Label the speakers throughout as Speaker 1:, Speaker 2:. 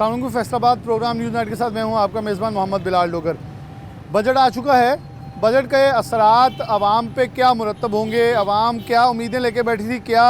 Speaker 1: अस्सलाम वालेकुम। Faisalabad programme news night के साथ मैं हूं आपका मेज़बान मोहम्मद बिलाल डोगर। बजट आ चुका है। बजट के असरात आवाम पे क्या मुरतब होंगे, आवाम क्या उम्मीदें लेके बैठी थी, क्या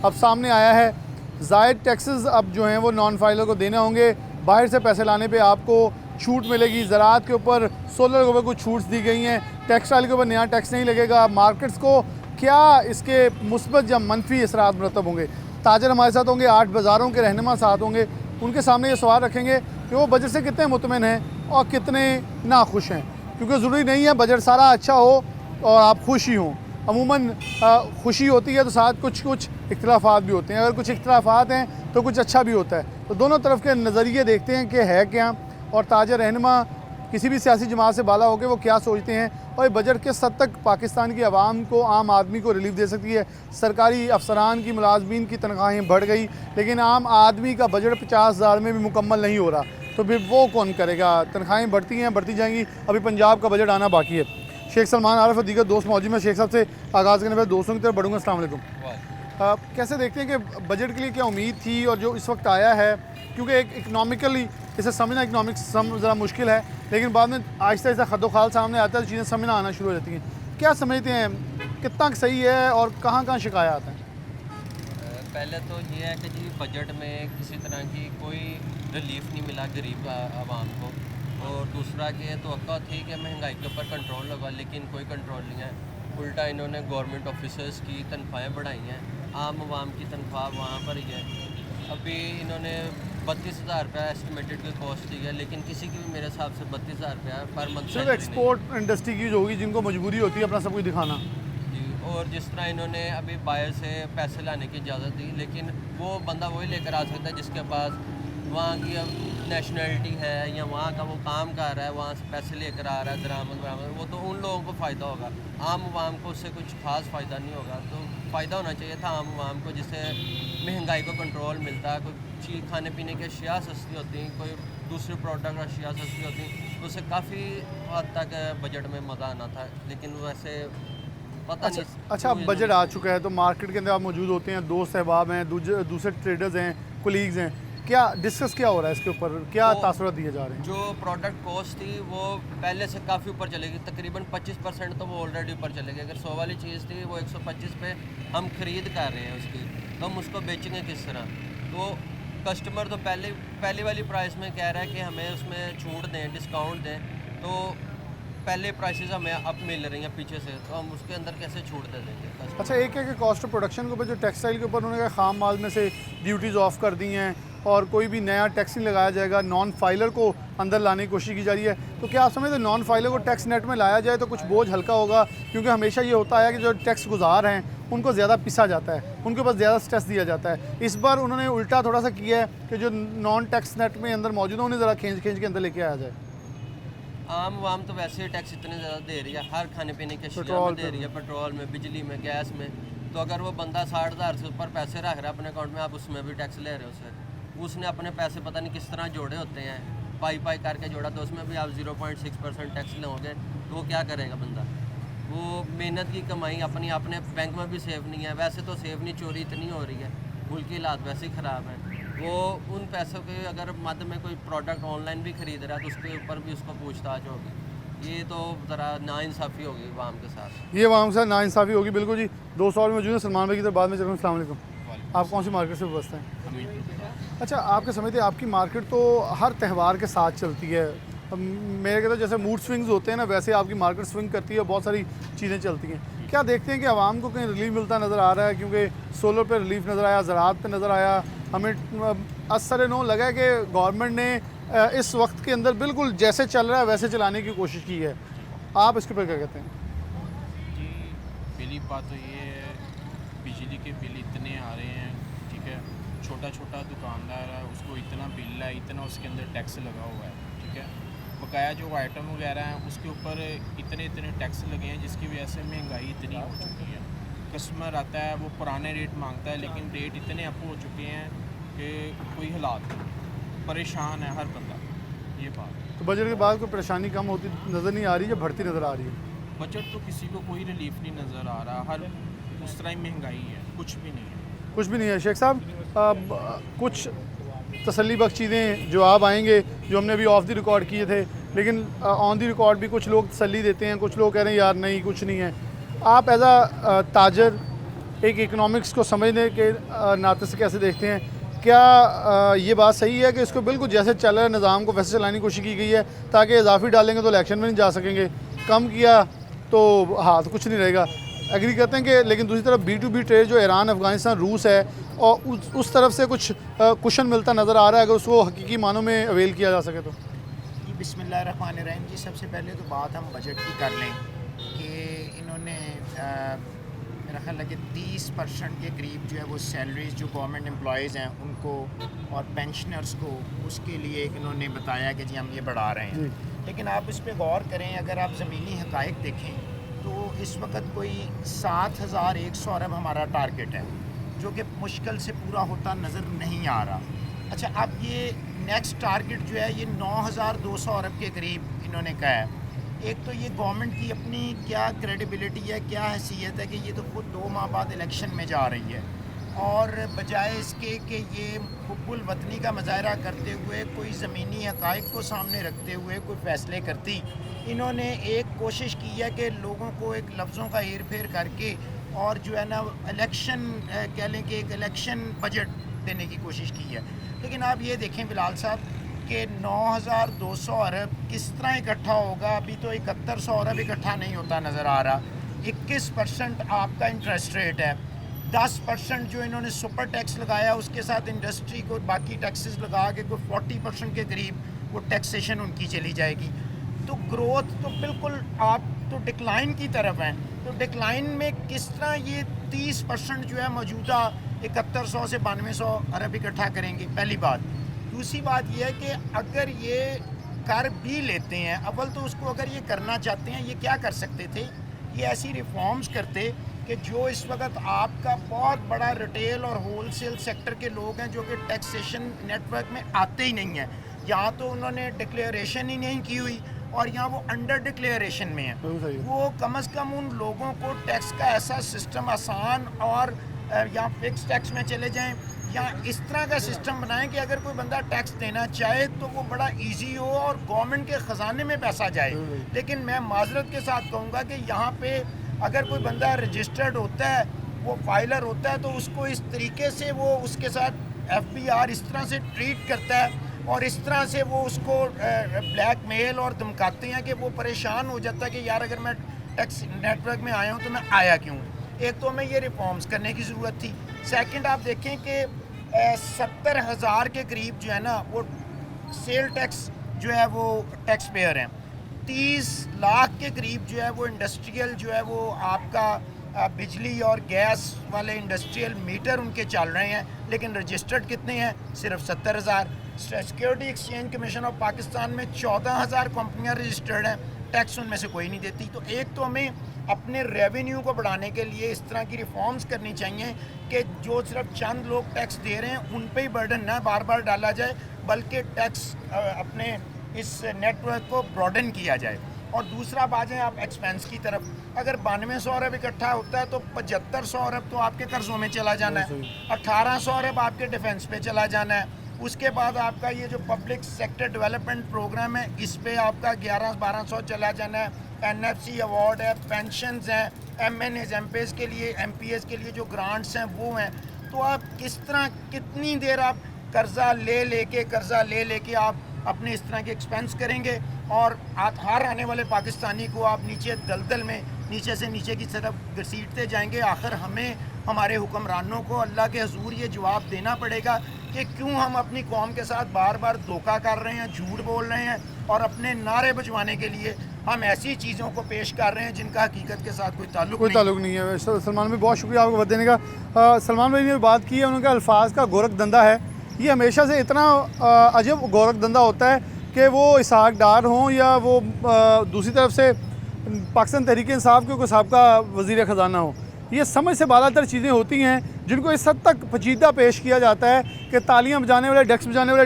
Speaker 1: अब सामने आया है। ज़ायद टैक्सेस अब जो हैं वो नॉन फाइलर को देने होंगे। बाहर से पैसे लाने पे आपको छूट मिलेगी। ज़राअत के ऊपर, सोलर के ऊपर कुछ छूट्स दी गई हैं। टेक्सटाइल के ऊपर नया टैक्स नहीं लगेगा। मार्केट्स को क्या इसके मुस्बत या मनफी असरात मुरतब होंगे। ताजर हमारे साथ होंगे, 8 बाज़ारों के रहनुमा साथ होंगे। उनके सामने ये सवाल रखेंगे कि वो बजट से कितने मुतमिन हैं और कितने नाखुश हैं, क्योंकि ज़रूरी नहीं है बजट सारा अच्छा हो और आप खुश ही हों। अमूमन खुशी होती है तो साथ कुछ कुछ इख्तिलाफ़ात भी होते हैं। अगर कुछ इख्तिलाफ़ात हैं तो कुछ अच्छा भी होता है। तो दोनों तरफ के नज़रिए देखते हैं कि है क्या, और ताजर रहनुमा किसी भी सियासी जमात से बाला होकर वो क्या सोचते हैं और बजट किस हद तक पाकिस्तान की आवाम को, आम आदमी को रिलीफ दे सकती है। सरकारी अफसरान की, मुलाजमीन की तनख्वाहें बढ़ गई, लेकिन आम आदमी का बजट 50,000 में भी मुकम्मल नहीं हो रहा, तो फिर वो कौन करेगा। तनख्वाहें बढ़ती हैं, बढ़ती जाएंगी। अभी पंजाब का बजट आना बाकी है। शेख सलमान आरिफ और दीगर दोस्त मौजूद में। शेख साहब से आगाज़ करने पर दोस्तों की तरफ बढ़ूँगा। अस्सलाम वालेकुम। कैसे देखते हैं कि बजट के लिए क्या उम्मीद थी और जो इस वक्त आया है, क्योंकि एक इकनॉमिकली इसे समझना, इकनॉमिक्स ज़रा मुश्किल है, लेकिन बाद में आहिस्ता आहिस्ता खद्दोखाल सामने आता है तो चीज़ें समझना आना शुरू हो जाती हैं। क्या समझते हैं, कितना सही है और कहाँ कहाँ शिकायत हैं।
Speaker 2: पहले तो ये है कि जी बजट में किसी तरह की कोई रिलीफ नहीं मिला गरीब आवाम को, और दूसरा कि तो थी कि महंगाई के ऊपर कंट्रोल होगा, लेकिन कोई कंट्रोल नहीं है। उल्टा इन्होंने गवर्नमेंट ऑफिसर्स की तनख्वाहें बढ़ाई हैं, आम आवाम की तनख्वाह वहाँ पर ही है। अभी इन्होंने 32,000 रुपया एस्टिमेटेड की कॉस्ट दी है, लेकिन किसी की भी मेरे हिसाब से 32,000 रुपया पर मंथ
Speaker 1: सिर्फ एक्सपोर्ट इंडस्ट्री की जो होगी, जिनको मजबूरी होती है अपना सब कुछ दिखाना
Speaker 2: जी। और जिस तरह इन्होंने अभी बाहर से पैसे लाने की इजाज़त दी, लेकिन वो बंदा वही लेकर आ सकता है जिसके पास वहाँ की नेशनलिटी है या वहाँ का वो काम कर रहा है, वहाँ से पैसे लेकर आ रहा है, दरामद बरामद, वो तो उन लोगों को फ़ायदा होगा। आम आवाम को उससे कुछ खास फ़ायदा नहीं होगा। तो फ़ायदा होना चाहिए था आम आवाम को, जिससे महंगाई को कंट्रोल मिलता है। कोई चीज़ खाने पीने की अशिया सस्ती होती, कोई दूसरे प्रोडक्ट अशिया सस्ती होती, तो उससे काफ़ी हद तक बजट में मज़ा आना था, लेकिन वैसे पता नहीं।
Speaker 1: अच्छा, अब बजट आ चुका है तो मार्केट के अंदर आप मौजूद होते हैं, दोस्त अहबाब हैं, दूसरे ट्रेडर्स हैं, कोलीग्स हैं, क्या डिस्कस क्या हो रहा है इसके ऊपर, क्या
Speaker 2: तो
Speaker 1: तासुरात दिए जा रहे हैं।
Speaker 2: जो प्रोडक्ट कॉस्ट थी वो पहले से काफ़ी ऊपर चलेगी, तकरीबन 25% तो वो ऑलरेडी ऊपर चलेगी। अगर 100 वाली चीज़ थी वो 125 पे हम ख़रीद कर रहे हैं उसकी, तो हम उसको बेचेंगे किस तरह। तो कस्टमर तो पहली वाली प्राइस में कह रहा है कि हमें उसमें छूट दें, डिस्काउंट दें, तो पहले प्राइसेस हमें अब मिल रही हैं पीछे से, तो हम उसके अंदर कैसे छूट दे देंगे।
Speaker 1: अच्छा, एक है कि कॉस्ट ऑफ प्रोडक्शन के ऊपर जो टेक्सटाइल के ऊपर उन्होंने खाम माल में से ड्यूटीज़ ऑफ कर दी हैं और कोई भी नया टैक्स नहीं लगाया जाएगा, नॉन फाइलर को अंदर लाने की कोशिश की जा रही है। तो क्या आप समझते हैं नॉन फाइलर को टैक्स नेट में लाया जाए तो कुछ बोझ हल्का होगा, क्योंकि हमेशा ये होता है कि जो टैक्स गुजार हैं उनको ज़्यादा पिसा जाता है, उनके पास ज़्यादा स्ट्रेस दिया जाता है। इस बार उन्होंने उल्टा थोड़ा सा किया है कि जो नॉन टैक्स नेट में अंदर मौजूद है उन्हें ज़रा खींच के अंदर लेके आया जाए।
Speaker 2: आम आवाम तो वैसे ही टैक्स इतने ज़्यादा दे रही है, हर खाने पीने के अशिया में दे रही है, पेट्रोल में, बिजली में, गैस में। तो अगर वो बंदा 60,000 से ऊपर पैसे रख रहा है अपने अकाउंट में, आप उसमें भी टैक्स ले रहे हो उससे। उसने अपने पैसे पता नहीं किस तरह जोड़े होते हैं, पाई करके जोड़ा, तो उसमें भी आप 0.6% टैक्स लोगे, तो वो क्या करेगा बंदा। वो मेहनत की कमाई अपने बैंक में भी सेव नहीं है, वैसे तो सेव नहीं, चोरी इतनी हो रही है, मुल्क की हालात वैसे ही ख़राब है। वो उन पैसों के अगर मद में कोई प्रोडक्ट ऑनलाइन भी ख़रीद रहा है तो उसके ऊपर भी उसको पूछताछ होगी। ये तो ज़रा नाइंसाफ़ी होगी आवाम के साथ,
Speaker 1: ये आवाम के साथ नाइंसाफ़ी होगी, बिल्कुल जी। 200 और मौजूद है सलमान भाई की तरफ बाद में चलूँ। अस्सलाम वालेकुम। आप कौन सी मार्केट से बसते हैं। अच्छा, आपके समझते हैं आपकी मार्केट तो हर त्यौहार के साथ चलती है। मेरे कहते जैसे मूड स्विंग्स होते हैं ना, वैसे आपकी मार्केट स्विंग करती है, बहुत सारी चीज़ें चलती हैं। क्या देखते हैं कि आवाम को कहीं रिलीफ मिलता नज़र आ रहा है, क्योंकि सोलर पे रिलीफ नज़र आया, ज़राअत पे नज़र आया, हमें असर नो लगा है कि गवर्नमेंट ने इस वक्त के अंदर बिल्कुल जैसे चल रहा है वैसे चलाने की कोशिश की है। आप इसके ऊपर क्या कहते हैं।
Speaker 3: जी, पहली बात तो ये है, बिजली के बिल इतने आ रहे हैं, ठीक है, छोटा छोटा दुकानदार है उसको इतना बिल है, इतना उसके अंदर टैक्स लगा हुआ है, ठीक है, बकाया जो आइटम वगैरह हैं उसके ऊपर इतने टैक्स लगे हैं, जिसकी वजह से महंगाई इतनी हो चुकी है। कस्टमर आता है वो पुराने रेट मांगता है, लेकिन रेट इतने अप हो चुके हैं कि कोई हालात नहीं, परेशान है हर बंदा। ये बात
Speaker 1: तो बजट के बाद कोई परेशानी कम होती नज़र नहीं आ रही या बढ़ती नज़र आ रही है।
Speaker 3: बजट तो किसी को कोई रिलीफ नहीं नज़र आ रहा, हर उस तरह ही महंगाई है, कुछ भी नहीं है।
Speaker 1: कुछ भी नहीं है। शेख साहब, कुछ तसल्ली बख्श चीज़ें जवाब आएंगे जो हमने अभी ऑफ द रिकॉर्ड किए थे, लेकिन ऑन द रिकॉर्ड भी कुछ लोग तसल्ली देते हैं, कुछ लोग कह रहे हैं यार नहीं कुछ नहीं है। आप एज अ ताजर एक इकनॉमिक्स को समझने के नाते से कैसे देखते हैं? क्या ये बात सही है कि इसको बिल्कुल जैसे चल रहा है निज़ाम को वैसे चलाने की कोशिश की गई है ताकि इजाफी डालेंगे तो इलेक्शन में नहीं जा सकेंगे, कम किया तो हाँ तो कुछ नहीं रहेगा? एग्री करते हैं कि लेकिन दूसरी तरफ B2B ट्रेड जो ईरान, अफ़गानिस्तान, रूस है और उस तरफ से कुछ कुशन मिलता नज़र आ रहा है, अगर उसको हकीकी मानों में अवेल किया जा सके तो?
Speaker 4: जी बिस्मिल्लाहिर्रहमानिर्रहीम जी, सबसे पहले तो बात हम बजट की कर लें कि इन्होंने मेरा ख्याल है कि 30% के करीब जो है वो सैलरीज जो गवर्नमेंट एम्प्लॉयज़ हैं उनको और पेंशनर्स को उसके लिए इन्होंने बताया कि जी हम ये बढ़ा रहे हैं। लेकिन आप इस पर गौर करें, अगर आप ज़मीनी हक़ाइक़ देखें तो इस वक्त कोई 7,100 अरब हमारा टारगेट है जो कि मुश्किल से पूरा होता नज़र नहीं आ रहा। अच्छा, अब ये नेक्स्ट टारगेट जो है ये 9,200 अरब के करीब इन्होंने कहा है। एक तो ये गवर्नमेंट की अपनी क्या क्रेडिबिलिटी है, क्या हैसियत है कि ये तो खुद 2 माह बाद इलेक्शन में जा रही है और बजाय इसके कि ये हुब्बुल वतनी का मुजाहरा करते हुए कोई ज़मीनी हक़ाइक़ को सामने रखते हुए कोई फ़ैसले करती, इन्होंने एक कोशिश की है कि लोगों को एक लफ्ज़ों का हेर फेर करके और जो है ना इलेक्शन कह लें कि एक इलेक्शन बजट देने की कोशिश की है। लेकिन आप ये देखें बिलाल साहब कि 9,200 अरब किस तरह इकट्ठा होगा? अभी तो 7100 अरब इकट्ठा नहीं होता नज़र आ रहा। 21% आपका इंटरेस्ट रेट है, 10% जो इन्होंने सुपर टैक्स लगाया उसके साथ इंडस्ट्री को बाकी टैक्सेस लगा के कोई 40% के करीब वो टैक्सेशन उनकी चली जाएगी। तो ग्रोथ तो बिल्कुल आप तो डिक्लाइन की तरफ हैं। तो डिक्लाइन में किस तरह ये 30% जो है मौजूदा 7100 से 9200 अरब इकट्ठा करेंगे? पहली बात। दूसरी बात यह है कि अगर ये कर भी लेते हैं, अव्वल तो उसको अगर ये करना चाहते हैं ये क्या कर सकते थे? ये ऐसी रिफॉर्म्स करते कि जो इस वक्त आपका बहुत बड़ा रिटेल और होलसेल सेक्टर के लोग हैं जो कि टैक्सेशन नेटवर्क में आते ही नहीं हैं, यहाँ तो उन्होंने डिक्लेरेशन ही नहीं की हुई और यहाँ वो अंडर डिक्लेरेशन में है। वो कम से कम उन लोगों को टैक्स का ऐसा सिस्टम आसान और यहाँ फिक्स टैक्स में चले जाएं या इस तरह का सिस्टम बनाएं कि अगर कोई बंदा टैक्स देना चाहे तो वो बड़ा इजी हो और गवर्नमेंट के ख़जाने में पैसा जाए। लेकिन मैं माजरत के साथ कहूँगा कि यहाँ पे अगर कोई बंदा रजिस्टर्ड होता है, वो फाइलर होता है, तो उसको इस तरीके से वो उसके साथ FBR इस तरह से ट्रीट करता है और इस तरह से वो उसको ब्लैकमेल और धमकाते हैं कि वो परेशान हो जाता है कि यार अगर मैं टैक्स नेटवर्क में आया हूँ तो मैं आया क्यों? एक तो हमें ये रिफॉर्म्स करने की ज़रूरत थी। सेकंड, आप देखें कि 70,000 के करीब जो है ना वो सेल टैक्स जो है वो टैक्स पेयर हैं। 30 लाख के करीब जो है वो इंडस्ट्रियल जो है वो आपका बिजली और गैस वाले इंडस्ट्रियल मीटर उनके चल रहे हैं, लेकिन रजिस्टर्ड कितने हैं? सिर्फ 70,000। Security exchange commission of Pakistan में 14,000 कंपनियां रजिस्टर्ड हैं, टैक्स उनमें से कोई नहीं देती। तो एक तो हमें अपने रेवेन्यू को बढ़ाने के लिए इस तरह की रिफॉर्म्स करनी चाहिए कि जो सिर्फ चंद लोग टैक्स दे रहे हैं उन पे ही बर्डन ना बार बार डाला जाए, बल्कि टैक्स अपने इस नेटवर्क को ब्रॉडन किया जाए। और दूसरा बात है आप एक्सपेंस की तरफ, अगर 9200 अरब इकट्ठा होता है तो 7500 अरब तो आपके कर्जों में चला जाना है, 1800 अरब आपके डिफेंस पे चला जाना है। उसके बाद आपका ये जो पब्लिक सेक्टर डेवलपमेंट प्रोग्राम है इस पे आपका 1100-1200 चला जाना है। NFC अवार्ड है, पेंशन्स हैं, MNAs MPs के लिए MPs के लिए जो ग्रांट्स हैं वो हैं। तो आप किस तरह कितनी देर आप कर्ज़ा ले लेके आप अपने इस तरह के एक्सपेंस करेंगे और हर आने वाले पाकिस्तानी को आप नीचे दलदल में नीचे से नीचे की तरफ घसीटते जाएंगे। आखिर हमें हमारे हुक्मरानों को अल्लाह के हजूर ये जवाब देना पड़ेगा कि क्यों हम अपनी कौम के साथ बार बार धोखा कर रहे हैं, झूठ बोल रहे हैं और अपने नारे बजवाने के लिए हम ऐसी चीज़ों को पेश कर रहे हैं जिनका हकीकत के साथ कोई ताल्लुक नहीं है।
Speaker 1: सलमान भाई बहुत शुक्रिया आपको वक्त देने का। सलमान भाई ने बात की है, उनका अल्फाज का गोरख धंधा है, ये हमेशा से इतना अजब गोरख धंधा होता है कि वो इसहाक डार हों या वो दूसरी तरफ से पाकिस्तान तहरीक इंसाफ के कोई साबका वज़ीर ख़जाना हो, ये समझ से बालातर चीज़ें होती हैं जिनको इस हद तक पेचीदा पेश किया जाता है कि तालियां बजाने वाले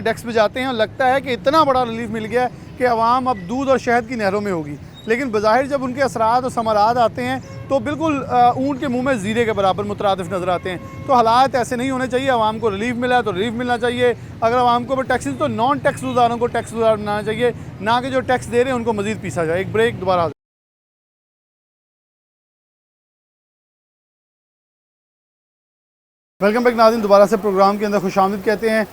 Speaker 1: डेस्क बजाते हैं और लगता है कि इतना बड़ा रिलीफ मिल गया है कि आवाम अब दूध और शहद की नहरों में होगी। लेकिन बज़ाहिर जब उनके असरात और समरात आते हैं तो बिल्कुल ऊँट के मुंह में ज़ीरे के बराबर मुतरादिफ नज़र आते हैं। तो हालात ऐसे नहीं होने चाहिए। आवाम को रिलीफ मिला है तो रिलीफ मिलना चाहिए, अगर आवाम को टैक्सेस तो नॉन टैक्स गुजारों को टैक्स गुजार बनाना चाहिए, ना कि जो टैक्स दे रहे हैं उनको मज़ीद पीसा जाए। एक ब्रेक, दोबारा। वेलकम बैक नाज़रीन, दोबारा से प्रोग्राम के अंदर खुशामदीद कहते हैं।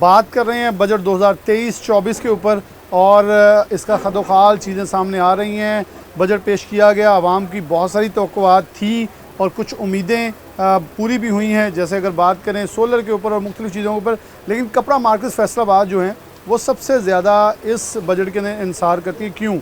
Speaker 1: बात कर रहे हैं बजट 2023-24 के ऊपर और इसका खदोखाल चीज़ें सामने आ रही हैं। बजट पेश किया गया, आवाम की बहुत सारी तवक्कुआत थी और कुछ उम्मीदें पूरी भी हुई हैं, जैसे अगर बात करें सोलर के ऊपर और मुख्तलिफ़ चीज़ों के ऊपर। लेकिन कपड़ा मार्केट फैसलाबाद जो हैं वो सबसे ज़्यादा इस बजट के अंदर इंसार करती है। क्यों?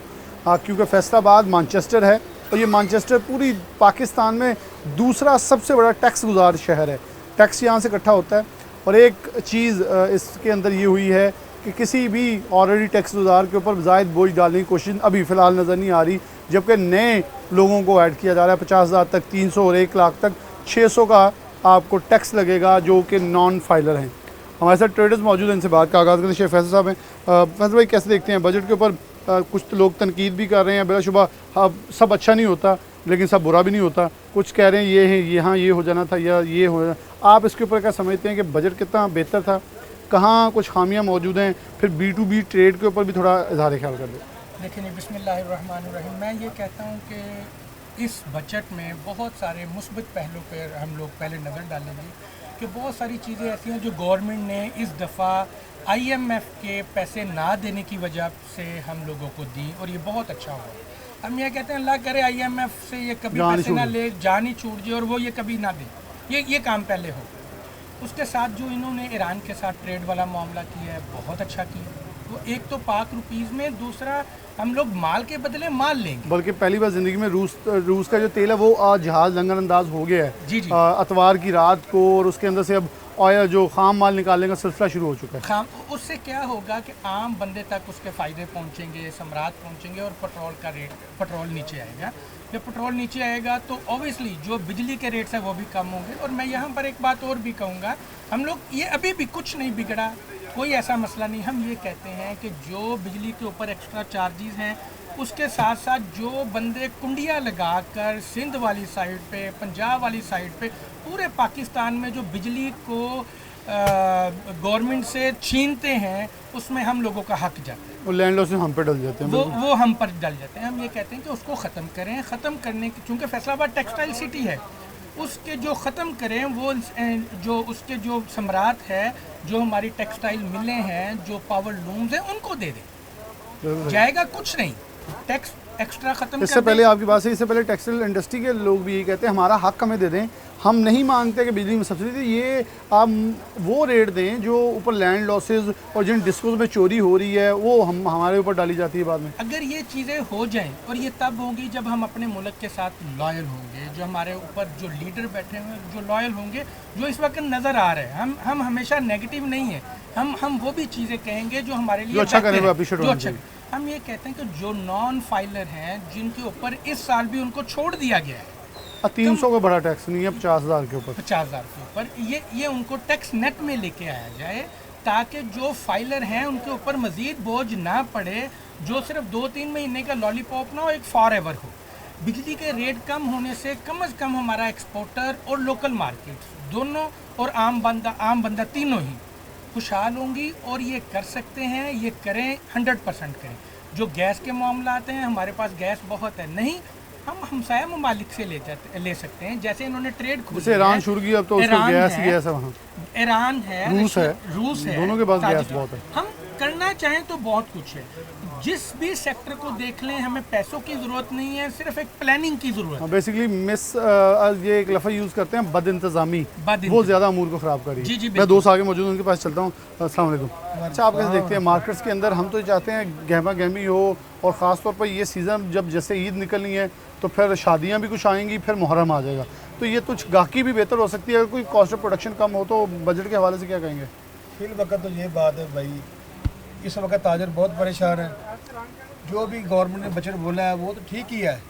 Speaker 1: क्योंकि फैसलाबाद मानचेस्टर है और ये मानचेस्टर पूरी पाकिस्तान में दूसरा सबसे बड़ा टैक्स गुजार शहर है। टैक्स यहाँ से इकट्ठा होता है। और एक चीज़ इसके अंदर ये हुई है कि किसी भी ऑलरेडी टैक्स गुजार के ऊपर ज़ायद बोझ डालने की कोशिश अभी फ़िलहाल नज़र नहीं आ रही, जबकि नए लोगों को ऐड किया जा रहा है। 50,000 तक 300 और 1 लाख तक 600 का आपको टैक्स लगेगा जो कि नॉन फाइलर हैं। हमारे साथ ट्रेडर्स मौजूद हैं, इनसे बात का आगाज़ करते हैं। शेख फैसल साहब हैं। फैसल भाई, कैसे देखते हैं बजट के ऊपर? कुछ तो लोग तनकीद भी कर रहे हैं, बिलाशुबा सब अच्छा नहीं होता लेकिन सब बुरा भी नहीं होता। कुछ कह रहे हैं ये है, यहाँ ये हो जाना था या ये हो जाना। आप इसके ऊपर क्या समझते हैं कि बजट कितना बेहतर था, कहाँ कुछ खामियां मौजूद हैं? फिर B2B ट्रेड के ऊपर भी थोड़ा इज़हार ख्याल कर दें।
Speaker 5: देखिए, बिस्मिल्लाहिर्रहमानिर्रहीम, मैं ये कहता हूँ कि इस बजट में बहुत सारे मुस्बत पहलू पर हम लोग पहले नज़र डालेंगे कि बहुत सारी चीज़ें ऐसी हैं जो गवर्नमेंट ने इस दफ़ा IMF के पैसे ना देने की वजह से हम लोगों को दी और ये बहुत अच्छा हुआ। हम ये कहते हैं अल्लाह करे IMF से ये कभी पैसे ना ले, जान ही छूट जाए और वो ये कभी ना दे, ये काम पहले हो। उसके साथ जो इन्होंने ईरान के साथ ट्रेड वाला मामला किया है, बहुत अच्छा किया। वो एक तो पाक रुपीज़ में, दूसरा हम लोग माल के बदले माल लेंगे।
Speaker 1: बल्कि पहली बार ज़िंदगी में रूस का जो तेल है वो जहाज़ लंगर अंदाज हो गया है।
Speaker 5: जी जी।
Speaker 1: अतवार की रात को, और उसके अंदर से अब ऑयल जो खाम माल निकालने का सिलसिला शुरू हो चुका है।
Speaker 5: उससे क्या होगा कि आम बंदे तक उसके फ़ायदे पहुंचेंगे, समरात पहुंचेंगे और पेट्रोल नीचे आएगा। जब पेट्रोल नीचे आएगा तो ऑब्वियसली जो बिजली के रेट्स हैं वो भी कम होंगे। और मैं यहाँ पर एक बात और भी कहूँगा, हम लोग ये अभी भी कुछ नहीं बिगड़ा, कोई ऐसा मसला नहीं। हम ये कहते हैं कि जो बिजली के ऊपर एक्स्ट्रा चार्जेस हैं, उसके साथ साथ जो बंदे कुंडियाँ लगाकर सिंध वाली साइड पे, पंजाब वाली साइड पे, पूरे पाकिस्तान में जो बिजली को गवर्नमेंट से छीनते हैं, उसमें हम लोगों का हक जाता है।
Speaker 1: वो लैंड लॉस हम पे डल जाते हैं,
Speaker 5: वो हम पर डल जाते हैं। हम ये कहते हैं कि उसको ख़त्म करें। ख़त्म करने की, चूँकि फैसलाबाद टेक्सटाइल सिटी है, उसके जो ख़त्म करें वो जो उसके जो सम्राट है, जो हमारी टेक्सटाइल मिलें हैं, जो पावर लूम्स हैं, उनको दे दें। जाएगा कुछ नहीं, टैक्स एक्स्ट्रा ख़त्म।
Speaker 1: इससे पहले आपकी बात से, इससे पहले टेक्सटाइल इंडस्ट्री के लोग भी यही कहते हैं हमारा हक हमें दे दें, हम नहीं मांगते कि बिजली में सब्सिडी, ये आप वो रेट दें जो ऊपर लैंड लॉसेज और जिन डिस्कोज में चोरी हो रही है वो हमारे ऊपर डाली जाती है बाद में।
Speaker 5: अगर ये चीज़ें हो जाएं, और ये तब होंगी जब हम अपने मुल्क के साथ लॉयल होंगे, जो हमारे ऊपर जो लीडर बैठे हुए हैं जो लॉयल होंगे, जो इस वक्त नज़र आ रहे हैं। हम हमेशा नेगेटिव नहीं है, हम वो भी चीज़ें कहेंगे जो हमारे लिए
Speaker 1: अच्छा करें।
Speaker 5: हम ये कहते हैं कि जो नॉन फाइलर हैं, जिनके ऊपर इस साल भी उनको छोड़ दिया गया है,
Speaker 1: 300 का बड़ा टैक्स नहीं है, 50,000 के ऊपर,
Speaker 5: 50,000 के ऊपर, ये उनको टैक्स नेट में लेके आया जाए, ताकि जो फाइलर हैं उनके ऊपर मज़ीद बोझ ना पड़े, जो सिर्फ 2-3 महीने का लॉलीपॉप ना हो, एक फॉर एवर हो। बिजली के रेट कम होने से कम हमारा एक्सपोर्टर और लोकल मार्केट दोनों और आम बंदा तीनों ही खुशहाल होंगी। और ये कर सकते हैं, ये करें, 100% करें। जो गैस के मामला आते हैं, हमारे पास गैस बहुत है, नहीं हम हमसाया ममालिक से ले सकते हैं। जैसे इन्होंने ट्रेड खोली, जैसे
Speaker 1: ईरान शुरू की, अब तो गैस है वहाँ,
Speaker 5: ईरान है, रूस है,
Speaker 1: दोनों के पास गैस बहुत है।
Speaker 5: हम करना चाहें तो बहुत कुछ है। जिस भी सेक्टर को देख लें, हमें पैसों की ज़रूरत नहीं है, सिर्फ एक प्लानिंग की ज़रूरत है।
Speaker 1: बेसिकली ये एक लफ्ज़ यूज़ करते हैं, बद इंतज़ामी, वो ज़्यादा अमूर को ख़राब करी।
Speaker 5: जी,
Speaker 1: मैं दोस्त आगे मौजूद, उनके पास चलता हूँ। अस्सलाम वालेकुम। अच्छा, आप कैसे देखते हैं मार्केट्स के अंदर? हम तो चाहते हैं गहमा गहमी हो, और ख़ास तौर पर ये सीज़न जब जैसे ईद निकलनी है तो फिर शादियाँ भी कुछ आएंगी, फिर मुहर्रम आ जाएगा, तो ये कुछ गाहकी भी बेहतर हो सकती है। अगर कोई कॉस्ट ऑफ प्रोडक्शन कम हो तो बजट के हवाले से क्या कहेंगे?
Speaker 6: फिल वक्त तो ये बात है भाई, इस वक्त ताजर बहुत परेशान है। जो भी गवर्नमेंट ने बजट बोला है वो तो ठीक ही है,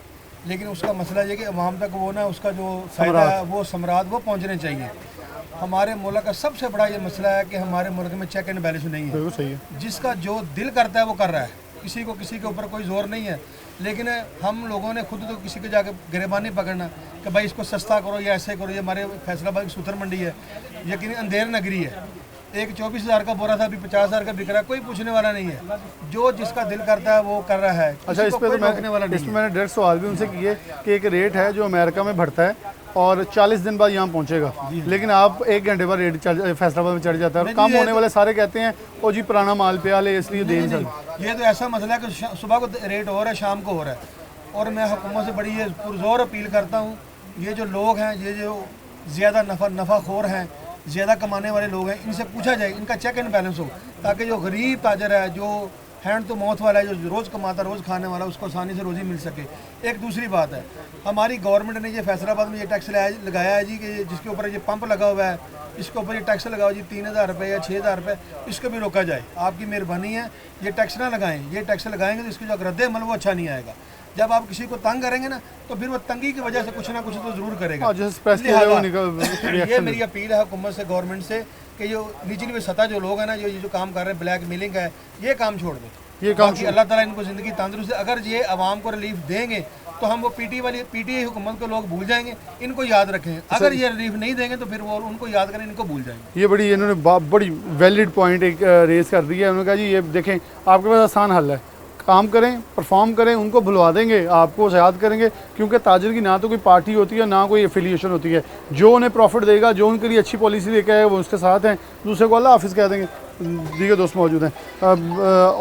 Speaker 6: लेकिन उसका मसला ये कि अवाम तक वो ना, उसका जो फ़ायदा है वो समरात वो पहुंचने चाहिए। हमारे मुल्क का सबसे बड़ा ये मसला है कि हमारे मुल्क में चेक एंड बैलेंस नहीं है।
Speaker 1: सही है।
Speaker 6: जिसका जो दिल करता है वो कर रहा है। किसी के ऊपर कोई जोर नहीं है, लेकिन हम लोगों ने खुद तो किसी को जाके गिरबान नहीं पकड़ना कि भाई इसको सस्ता करो या ऐसे करो। ये हमारे फैसलाबाद की सूथर मंडी है, यकीन अंधेर नगरी है। एक 24,000 का बोरा था, अभी 50,000 का बिक रहा है, कोई पूछने वाला नहीं है। जो जिसका दिल करता है वो कर रहा है।
Speaker 1: अच्छा, इस पे तो इसमें मैंने डायरेक्ट सवाल भी उनसे किए कि एक रेट है जो अमेरिका में बढ़ता है और 40 दिन बाद यहाँ पहुँचेगा, लेकिन आप 1 घंटे बाद रेट फैसलाबाद में चढ़ जाता है और कम होने वाले सारे कहते हैं ओ जी पुराना माल पे आले इसलिए दे नहीं सकते।
Speaker 6: ये तो ऐसा मसला है कि सुबह को रेट हो रहा है, शाम को हो रहा है। और मैं हुकूमत से बड़ी ये पुरजोर अपील करता हूँ, ये जो लोग हैं, ये जो ज़्यादा नफ़ाखोर हैं, ज़्यादा कमाने वाले लोग हैं, इनसे पूछा जाए, इनका चेक एंड बैलेंस हो, ताकि जो गरीब ताजर है, जो हैंड टू माउथ वाला है, जो रोज़ कमाता रोज़ खाने वाला, उसको आसानी से रोज़ी मिल सके। एक दूसरी बात है, हमारी गवर्नमेंट ने ये फैसलाबाद में ये टैक्स लगाया है जी कि जिसके ऊपर ये पंप लगा हुआ है, इसके ऊपर ये टैक्स लगाओ जी 3,000 रुपये या 6,000 रुपये, इसको भी रोका जाए। आपकी मेहरबानी है, ये टैक्स ना लगाएं। ये टैक्स लगाएंगे तो इसकी जो रद्द अमल वो अच्छा नहीं आएगा। जब आप किसी को तंग करेंगे ना, तो फिर वो तंगी की वजह से कुछ ना कुछ तो ज़रूर करेगा। ये मेरी अपील है हुकूमत से, गवर्नमेंट से, कि जो निचली सतह जो लोग हैं ना, जो काम कर रहे हैं, ब्लैक मेलिंग है, ये काम छोड़ दें।
Speaker 1: ये काम
Speaker 6: अल्लाह ताला इनको ज़िंदगी तंदुरुस्त। अगर ये आवाम को रिलीफ देंगे तो हम वो पीटीआई हुकूमत को लोग भूल जाएंगे, इनको याद रखें। अगर ये रिलीफ नहीं देंगे तो फिर वो उनको याद करें, इनको भूल जाएंगे।
Speaker 1: ये बड़ी इन्होंने बड़ी वैलिड पॉइंट एक रेज कर दी है। उन्होंने कहा जी ये देखें आपके पास आसान हल है, काम करें, परफॉर्म करें, उनको भुलवा देंगे, आपको याद करेंगे, क्योंकि ताजर की ना तो कोई पार्टी होती है ना कोई एफिलिएशन होती है। जो उन्हें प्रॉफिट देगा, जो उनके लिए अच्छी पॉलिसी लेके आए वो उसके साथ हैं, दूसरे को अल्लाह हाफिज़ कह देंगे। दीगर दोस्त मौजूद हैं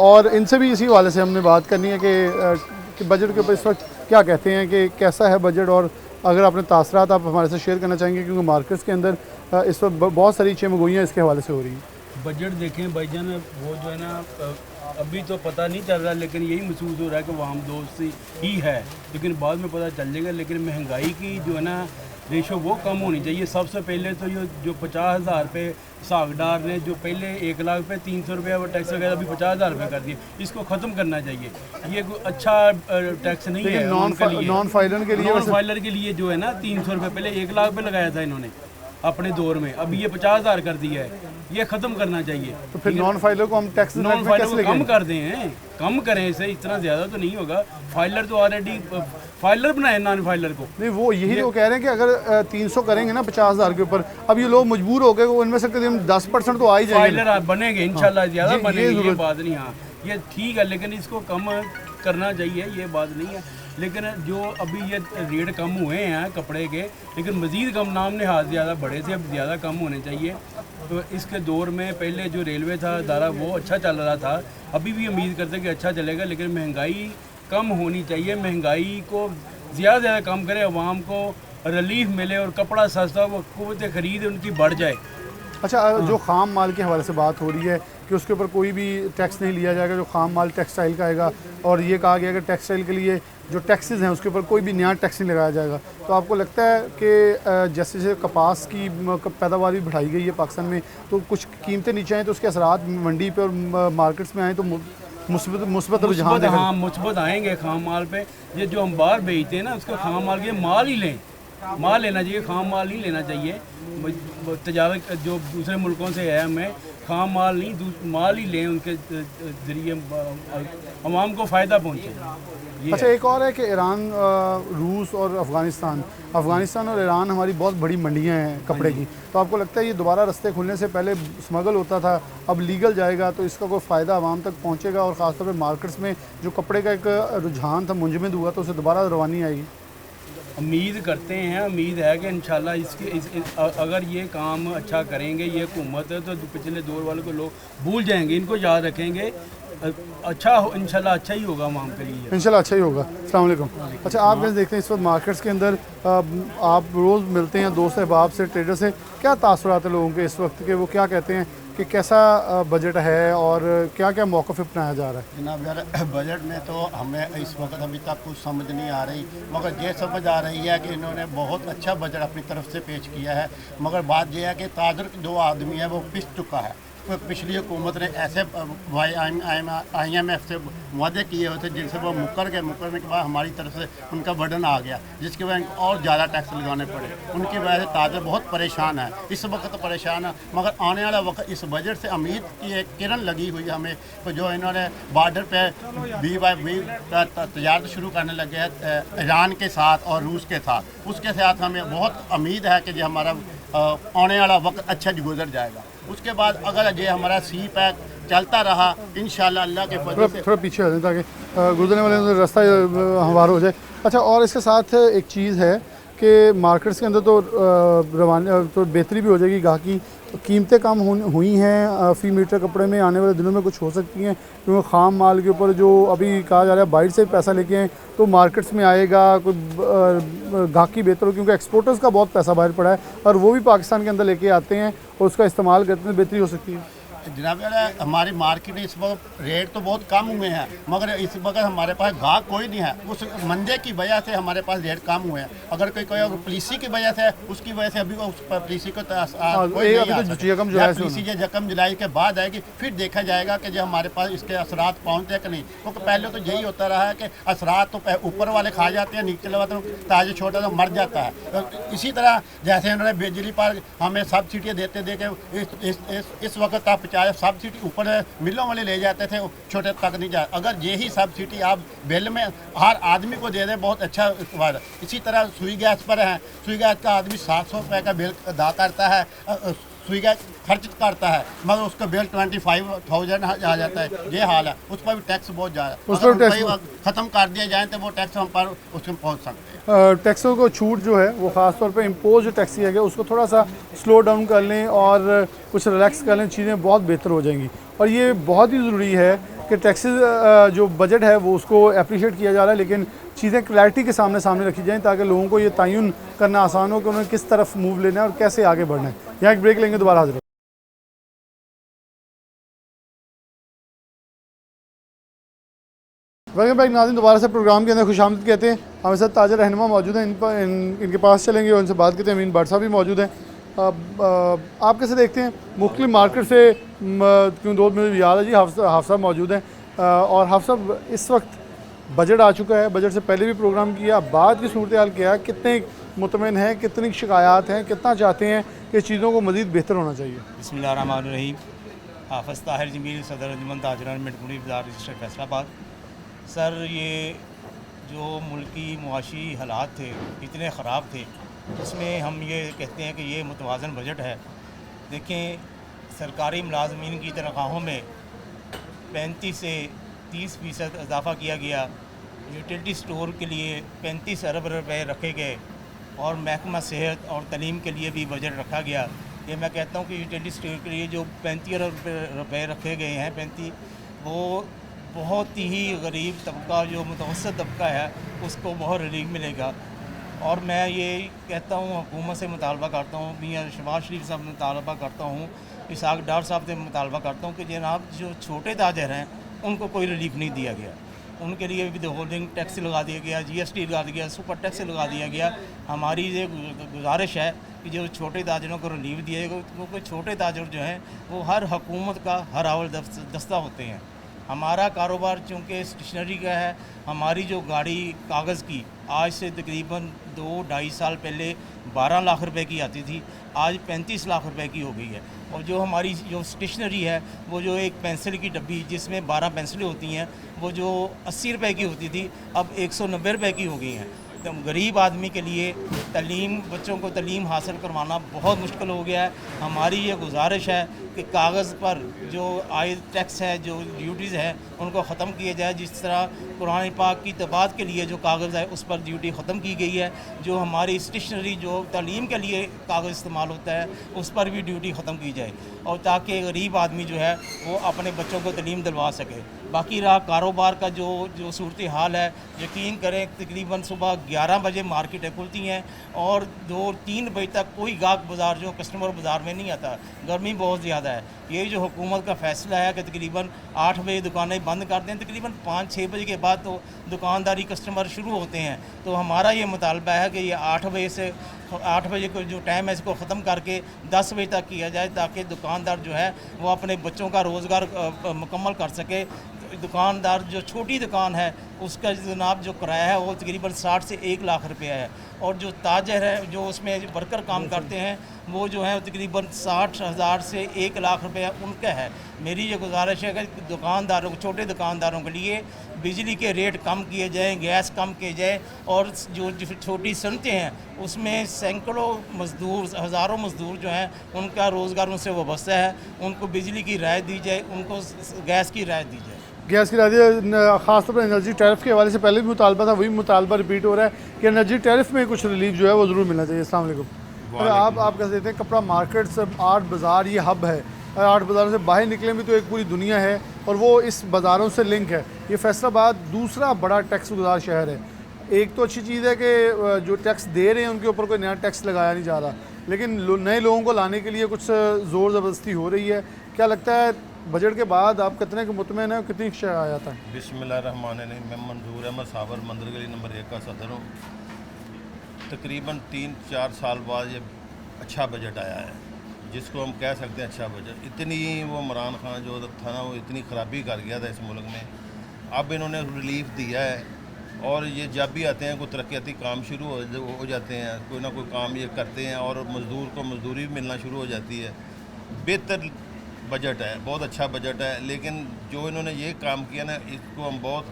Speaker 1: और इनसे भी इसी हवाले से हमने बात करनी है कि बजट के ऊपर इस वक्त क्या कहते हैं, कि कैसा है बजट, और अगर अपने तासरात आप हमारे साथ शेयर करना चाहेंगे, क्योंकि मार्केट्स के अंदर इस वक्त बहुत सारी चमगोइयाँ इसके हवाले से हो रही हैं।
Speaker 7: बजट देखें भाईजान, वो जो है ना अभी तो पता नहीं चल रहा, लेकिन यही महसूस हो रहा है कि वहाँ दोस्ती ही है, लेकिन बाद में पता चल जाएगा। लेकिन महंगाई की जो है ना रेशो वो कम होनी चाहिए। सबसे पहले तो ये जो 50,000 पे सागदार ने जो पहले 1 लाख पे 300 रुपये वो टैक्स वगैरह अभी 50,000 रुपये कर दिए, इसको ख़त्म करना चाहिए। ये कोई अच्छा टैक्स नहीं है।
Speaker 1: नॉन फाइलर
Speaker 7: के लिए जो है ना 300 रुपये पहले 1 लाख पे लगाया था इन्होंने अपने दौर में, अभी ये 50,000 कर दिया है, ये ख़त्म करना चाहिए।
Speaker 1: तो फिर नॉन फाइलर को हम टैक्स
Speaker 7: नॉन फाइलर को कम कर दें, कम करें इसे, इतना ज़्यादा तो नहीं होगा। फाइलर तो ऑलरेडी फाइलर बनाए नॉन फाइलर को।
Speaker 1: नहीं, वो यही तो कह रहे हैं कि अगर 300 करेंगे ना 50,000 के ऊपर, अब ये लोग मजबूर हो गए, उनमें से करीब 10% तो आ ही जाएंगे।
Speaker 7: फाइलर बनेंगे इंशाल्लाह, ज़्यादा बनेंगे, ये बात नहीं। हाँ ये ठीक है, लेकिन इसको कम करना चाहिए, ये बात नहीं है। लेकिन जो अभी ये रेट कम हुए हैं कपड़े के, लेकिन मज़ीद कम नाम ने हाथ ज़्यादा बढ़े थे, अब ज़्यादा कम होने चाहिए। तो इसके दौर में पहले जो रेलवे था दारा वो अच्छा चल रहा था, अभी भी उम्मीद करते कि अच्छा चलेगा, लेकिन महंगाई कम होनी चाहिए। महंगाई को ज़्यादा कम करें, आवाम को रिलीफ मिले और कपड़ा सस्ता, वो क़ुव्वत ख़रीद उनकी बढ़ जाए।
Speaker 1: अच्छा, जो ख़ाम माल के हवाले से बात हो रही है कि उसके ऊपर कोई भी टैक्स नहीं लिया जाएगा, जो ख़ाम माल टेक्सटाइल का आएगा, और ये कहा गया कि टेक्सटाइल के लिए जो टैक्सेस हैं उसके ऊपर कोई भी नया टैक्स नहीं लगाया जाएगा। तो आपको लगता है कि जैसे जैसे कपास की पैदावार भी बढ़ाई गई है पाकिस्तान में, तो कुछ कीमतें नीचे आएँ तो उसके असरात मंडी पे और मार्केट्स में आएँ तो मुस्बत रुझान?
Speaker 7: हाँ, मुस्बत आएंगे खाम माल पे। ये जो हम बाहर बेचते हैं ना, उसका खाम माल के माल ही लें, माल लेना चाहिए, खाम माल नहीं लेना चाहिए। तजारत जो दूसरे मुल्कों से है, हमें खाम माल नहीं, माल ही लें, उनके ज़रिए आवाम को फ़ायदा पहुँचे।
Speaker 1: अच्छा, एक और है कि ईरान, रूस और अफ़गानिस्तान और ईरान हमारी बहुत बड़ी मंडियां हैं कपड़े की। तो आपको लगता है ये दोबारा रास्ते खुलने से पहले स्मगल होता था, अब लीगल जाएगा, तो इसका कोई फ़ायदा आवाम तक पहुँचेगा, और ख़ासतौर पर मार्केट्स में जो कपड़े का एक रुझान था मुंजमद हुआ, तो उसे दोबारा रवानी आएगी?
Speaker 7: उम्मीद करते हैं, उम्मीद है कि इंशाल्लाह अगर ये काम अच्छा करेंगे ये हुकूमत, तो पिछले दौर वालों को लोग भूल जाएंगे, इनको याद रखेंगे। अच्छा इंशाल्लाह अच्छा ही होगा आवाम के लिए,
Speaker 1: इंशाल्लाह अच्छा ही होगा। अस्सलाम वालेकुम। अच्छा, आप जैसे देखते हैं इस वक्त मार्केट्स के अंदर आप रोज़ मिलते हैं दोस्त अहबाब से, ट्रेडर से, क्या तासुरात हैं लोगों के इस वक्त के, वो क्या कहते हैं कि कैसा बजट है और क्या क्या मौक़िफ़ अपनाया जा रहा है?
Speaker 8: जनाब यार, बजट में तो हमें इस वक्त अभी तक कुछ समझ नहीं आ रही, मगर ये समझ आ रही है कि इन्होंने बहुत अच्छा बजट अपनी तरफ से पेश किया है। मगर बात यह है कि ताजर जो आदमी है वो पिस चुका है, पिछली हुकूमत ने ऐसे IMF से वादे किए हुए थे जिनसे वो मुकरने के बाद हमारी तरफ से उनका बर्डन आ गया, जिसकी वजह से और ज़्यादा टैक्स लगाने पड़े। उनकी वजह से ताजर बहुत परेशान है, इस वक्त तो परेशान है, मगर आने वाला वक्त इस बजट से उम्मीद की एक किरण लगी हुई है हमें, तो जो इन्होंने बॉर्डर पे BY तजारत शुरू करने लगे हैं ईरान के साथ और रूस के साथ, उसके साथ हमें बहुत उम्मीद है कि जो हमारा आने वाला वक्त अच्छा गुजर जाएगा। उसके बाद अगर ये हमारा सी पैक चलता रहा इंशाल्लाह अल्लाह के फजल से
Speaker 1: थोड़ा पीछे आ जाए ताकि गुजरने वाले रास्ता हमवार हो जाए। अच्छा, और इसके साथ एक चीज़ है कि मार्केट्स के अंदर तो रवाना तो बेहतरी भी हो जाएगी, गाहकी कीमतें कम हुई हैं फ़ी मीटर कपड़े में, आने वाले दिनों में कुछ हो सकती हैं क्योंकि ख़ाम माल के ऊपर जो अभी कहा जा रहा है बाहर से पैसा लेके आए तो मार्केट्स में आएगा, कोई गाहकी बेहतर हो क्योंकि एक्सपोर्टर्स का बहुत पैसा बाहर पड़ा है और वो भी पाकिस्तान के अंदर लेके आते हैं और उसका इस्तेमाल करते हैं, बेहतरी हो सकती है।
Speaker 8: जनाब हमारी मार्केट में इस वक्त रेट तो बहुत कम हुए हैं, मगर इस वक्त हमारे पास गाहक कोई नहीं है। उस मंदे की वजह से हमारे पास रेट कम हुए हैं। अगर कोई पॉलिसी की वजह से उसकी वजह से अभी उस पॉलिसी को पॉलिसी जकम जुलाई के बाद आएगी, फिर देखा जाएगा कि जो हमारे पास इसके असरात पहुँचते कि नहीं, क्योंकि पहले तो यही होता रहा है कि असरात तो ऊपर वाले खा जाते हैं, नीचे वाले तो ताजे छोटा तो मर जाता है। तो इसी तरह जैसे उन्होंने बिजली पर हमें सब्सिडियाँ देते दे के इस वक्त आप चाहे सब्सिडी ऊपर मिलों वाले ले जाते थे, छोटे तक नहीं जाए। अगर यही सब्सिडी आप बिल में हर आदमी को दे दें बहुत अच्छा बात है। इसी तरह सुई गैस पर है, सुई गैस का आदमी 700 रुपये का बिल अदा करता है, सुई गैस खर्च करता है, मगर उसका बिल 25,000 आ जाता है। ये हाल है, उस पर भी टैक्स बहुत ज़्यादा, अगर ख़त्म कर दिया जाए तो वो टैक्स हम पर उसमें पहुँच सकते हैं।
Speaker 1: टैक्सों को छूट जो है वो ख़ास तौर पे इम्पोज टैक्स किया गया, उसको थोड़ा सा स्लो डाउन कर लें और कुछ रिलैक्स कर लें, चीज़ें बहुत बेहतर हो जाएंगी। और ये बहुत ही ज़रूरी है कि टैक्सेस जो बजट है वो उसको अप्रिशिएट किया जा रहा है, लेकिन चीज़ें क्लैरिटी के सामने रखी जाएँ ताकि लोगों को ये तयन करना आसान हो कि उन्हें किस तरफ मूव लेना है और कैसे आगे बढ़ना है। यहाँ एक ब्रेक लेंगे, दोबारा हाजिर। वेलकम बैक नाज़रीन, दोबारा से प्रोग्राम के अंदर खुशामदीद कहते हैं। हमारे साथ ताज़ा रहनुमा मौजूद हैं, इनके पास चलेंगे और इनसे बात करते हैं। अमीन भट्ट साहब भी मौजूद हैं। आप कैसे देखते हैं मुख्तलिफ मार्केट से क्यों दो मुझे याद है जी हाफ़ साहब मौजूद हैं और हाफ़ साहब इस वक्त बजट आ चुका है, बजट से पहले भी प्रोग्राम किया, बाद की सूरत हाल क्या है, कितने मुतमिन हैं, कितनी शिकायत हैं, कितना चाहते हैं कि चीज़ों को मज़ीद बेहतर होना चाहिए।
Speaker 9: बिस्मिल्लाहिर्रहमानिर्रहीम। हाफ़िज़ ताहिर जमील, सदर अंजुमन ताजरान मिटपुरी बाज़ार रजिस्टर फैसलाबाद। सर, ये जो मुल्की मुआशी हालात थे इतने ख़राब थे, उसमें हम ये कहते हैं कि ये मुतवाज़न बजट है। देखें, सरकारी मुलाजमीन की तनख्वाहों में 35 से 30% इजाफ़ा किया गया, यूटिलिटी स्टोर के लिए 35 अरब रुपए रखे गए और महकमा सेहत और तलीम के लिए भी बजट रखा गया। ये मैं कहता हूँ कि यूटिलिटी स्टोर के लिए जो 35 अरब रुपए रखे गए हैं, 35, वो बहुत ही गरीब तबका जो मुतवस्सित तबका है उसको बहुत रिलीफ मिलेगा। और मैं ये कहता हूँ, हुकूमत से मुतालबा करता हूँ, मियाँ शहबाज शरीफ साहब से मुतालबा करता हूँ, इसाक डार साहब से मुतालबा करता हूँ कि जनाब जो छोटे ताजर हैं उनको कोई रिलीफ नहीं दिया गया, उनके लिए विद होल्डिंग टैक्स लगा दिया गया, GST लगा दिया, सुपर टैक्स लगा दिया गया। हमारी ये गुजारिश है कि जो छोटे ताजरों को रिलीफ दिया जाएगा, क्योंकि छोटे ताजर जो हैं वो हर हुकूमत का हर अव्वल दस्ता होते हैं। हमारा कारोबार चूँकि स्टेशनरी का है, हमारी जो गाड़ी कागज़ की आज से तकरीबन 2-2.5 साल पहले 12 लाख रुपए की आती थी, आज 35 लाख रुपए की हो गई है। और जो हमारी जो स्टेशनरी है, वो जो एक पेंसिल की डब्बी जिसमें 12 पेंसिलें होती हैं, वो जो 80 रुपए की होती थी अब 190 रुपए की हो गई हैं। तो गरीब आदमी के लिए तलीम, बच्चों को तलीम हासिल करवाना बहुत मुश्किल हो गया है। हमारी ये गुजारिश है कि कागज़ पर जो आय टैक्स है, जो ड्यूटीज़ है, उनको ख़त्म किया जाए। जिस तरह कुरान पाक की तबाद के लिए जो कागज़ है उस पर ड्यूटी ख़त्म की गई है, जो हमारी स्टेशनरी जो तालीम के लिए कागज़ इस्तेमाल होता है उस पर भी ड्यूटी ख़त्म की जाए, और ताकि गरीब आदमी जो है वो अपने बच्चों को तलीम दिलवा सके। बाकी रहा कारोबार का जो सूरत हाल है, यकीन करें तकरीबन सुबह 11 बजे मार्केटें खुलती हैं और 2-3 बजे तक कोई गाहक बाज़ार जो कस्टमर बाज़ार में नहीं आता। गर्मी बहुत ज़्यादा है। ये जो हुकूमत का फ़ैसला है कि तकरीबन 8 बजे दुकानें बंद कर दें, तकरीबन 5-6 बजे के बाद तो दुकानदारी कस्टमर शुरू होते हैं। तो हमारा ये मुतालबा है कि ये 8 बजे से 8 बजे को जो टाइम है इसको ख़त्म करके 10 बजे तक किया जाए, ताकि दुकानदार जो है वो अपने बच्चों का रोज़गार मुकम्मल कर सके। दुकानदार जो छोटी दुकान है उसका जनाब जो किराया है वो तकरीबन 60 से 1 लाख रुपया है, और जो ताजर है जो उसमें वर्कर काम करते हैं वो जो है तकरीबन 60,000 से 1 लाख रुपया उनका है। मेरी ये गुजारिश है कि दुकानदारों को, छोटे दुकानदारों के लिए बिजली के रेट कम किए जाएँ, गैस कम किए जाए, और जो छोटी सनतें हैं उसमें सैकड़ों मज़दूर, हज़ारों मज़दूर जो हैं उनका रोज़गार उनसे वाबस्ता है, उनको बिजली की राहत दी जाए, उनको गैस की राहत दी जाए।
Speaker 1: गैस की राहत ख़ासतौर पर एनर्जी टैरिफ के हवाले से पहले भी मुतालबा था, वही मुतालबा रिपीट हो रहा है कि एनर्जी टैरिफ में कुछ रिलीफ जो है वो ज़रूर मिलना चाहिए। अस्सलाम वालेकुम। अरे आप कह देते हैं कपड़ा मार्केट से आर्ट बाज़ार ये हब है, आर्ट बाज़ारों से बाहर निकले भी तो एक पूरी दुनिया है और वो इस बाज़ारों से लिंक है। ये फैसलाबाद दूसरा बड़ा टैक्स गुजार शहर है। एक तो अच्छी चीज़ है कि जो टैक्स दे रहे हैं उनके ऊपर कोई नया टैक्स लगाया नहीं जा रहा, लेकिन नए लोगों को लाने के लिए कुछ ज़ोर ज़बरदस्ती हो रही है। क्या लगता है बजट के बाद आप कितने के मुतमईन हैं, कितनी आया था?
Speaker 10: बिस्मिल्लाहिर्रहमानिर्रहीम। मैं मंजूर अहमद साबर मंदिर गली नंबर 1 का सदर हूँ। तकरीबन 3-4 साल बाद ये अच्छा बजट आया है, जिसको हम कह सकते हैं अच्छा बजट। इतनी वो इमरान खान जो था ना, वो इतनी ख़राबी कर गया था इस मुल्क में, अब इन्होंने रिलीफ दिया है। और ये जब भी आते हैं कोई तरक्याती काम शुरू हो जाते हैं, कोई ना कोई काम ये करते हैं और मज़दूर को मज़दूरी भी मिलना शुरू हो जाती है। बेहतर बजट है, बहुत अच्छा बजट है। लेकिन जो इन्होंने ये काम किया ना, इसको हम बहुत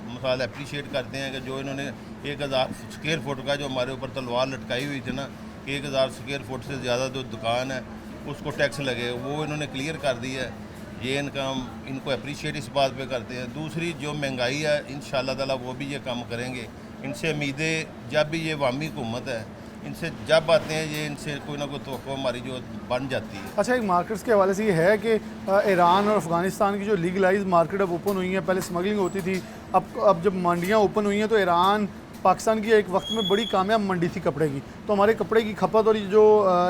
Speaker 10: मिसाल अप्रिशिएट करते हैं कि जो इन्होंने 1000 स्क्वायर फुट का जो हमारे ऊपर तलवार लटकाई हुई थी ना, 1000 स्क्वायर फुट से ज़्यादा जो दुकान है उसको टैक्स लगे, वो इन्होंने क्लियर कर दिया है। ये इनका हम इनको अप्रिशिएट इस बात पे करते हैं। दूसरी जो महंगाई है, इंशाअल्लाह ताला वो भी ये काम करेंगे। इनसे उम्मीदें, जब भी ये अवामी हुकूमत है, इनसे जब आते हैं ये इनसे कोई ना कोई तवक्को हमारी जो बन जाती है।
Speaker 1: अच्छा, एक मार्केट्स के हवाले से ये है कि ईरान और अफ़गानिस्तान की जो लीगलाइज मार्केट अब ओपन हुई है, पहले स्मगलिंग होती थी, अब जब मंडियाँ ओपन हुई हैं तो ईरान पाकिस्तान की एक वक्त में बड़ी कामयाब मंडी थी कपड़े की, तो हमारे कपड़े की खपत और ये जो